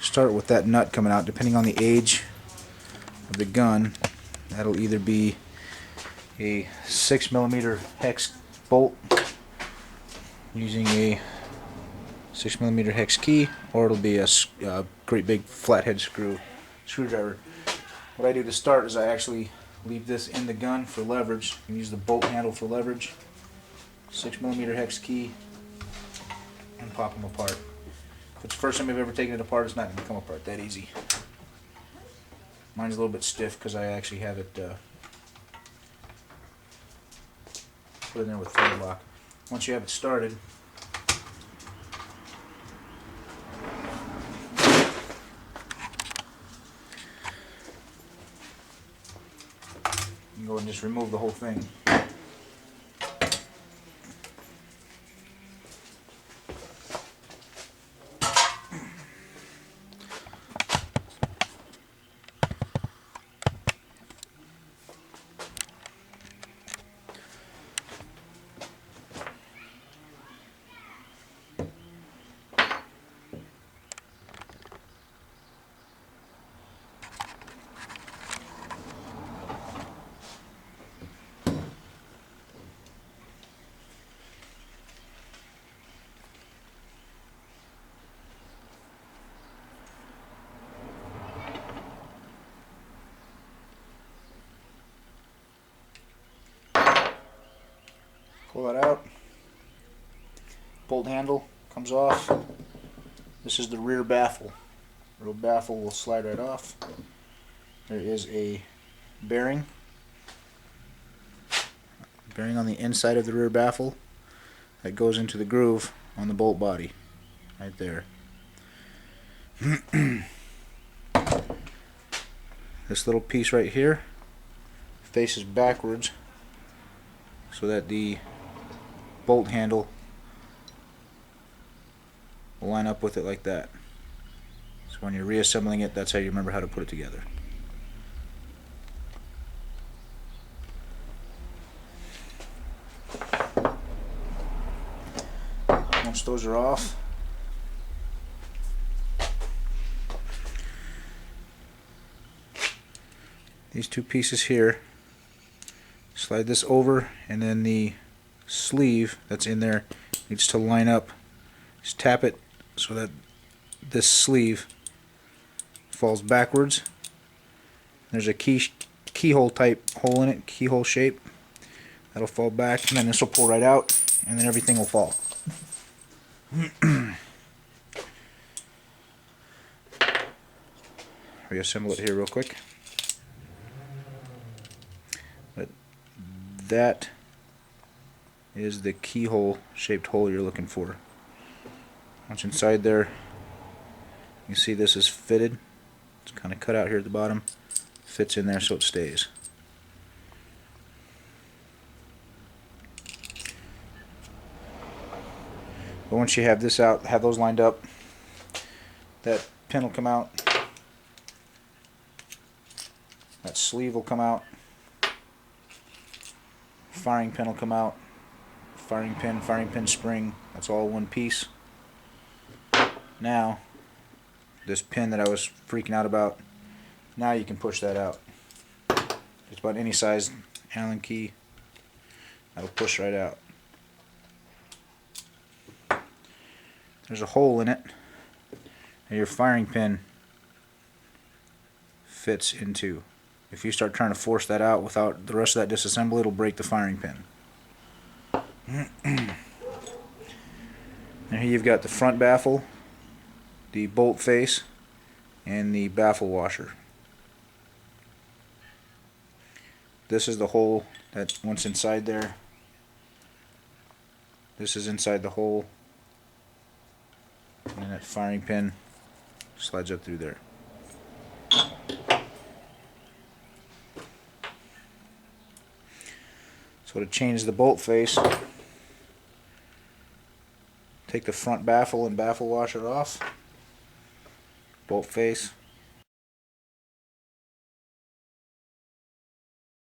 start with that nut coming out. Depending on the age of the gun, that'll either be a 6mm hex bolt using a 6mm hex key, or it'll be a great big flathead screwdriver. What I do to start is I actually leave this in the gun for leverage. You can use the bolt handle for leverage. 6mm hex key, and pop them apart. If it's the first time you've ever taken it apart, it's not going to come apart that easy. Mine's a little bit stiff because I actually have it put in there with thread lock. Once you have it started, you can go and just remove the whole thing. Pull that out. Bolt handle comes off. This is the rear baffle. Rear baffle will slide right off. There is a bearing on the inside of the rear baffle that goes into the groove on the bolt body right there. This little piece right here faces backwards so that the bolt handle will line up with it like that. So when you're reassembling it, that's how you remember how to put it together. Once those are off, these two pieces here, slide this over, and then the sleeve that's in there needs to line up. Just tap it so that this sleeve falls backwards. There's a keyhole type hole in it, keyhole shape. That'll fall back, and then this will pull right out, and then everything will fall. Reassemble it here real quick. But that is the keyhole shaped hole you're looking for. Once inside there, you see this is fitted. It's kind of cut out here at the bottom. Fits in there so it stays. But once you have this out, have those lined up, that pin will come out. That sleeve will come out. Firing pin will come out. Firing pin spring, that's all one piece. Now, this pin that I was freaking out about, now you can push that out. Just about any size Allen key, that'll push right out. There's a hole in it, and your firing pin fits into. If you start trying to force that out without the rest of that disassembly, it'll break the firing pin. And here you've got the front baffle, the bolt face, and the baffle washer. This is the hole that once inside there. This is inside the hole, and that firing pin slides up through there. So to change the bolt face, take the front baffle and baffle washer off, bolt face,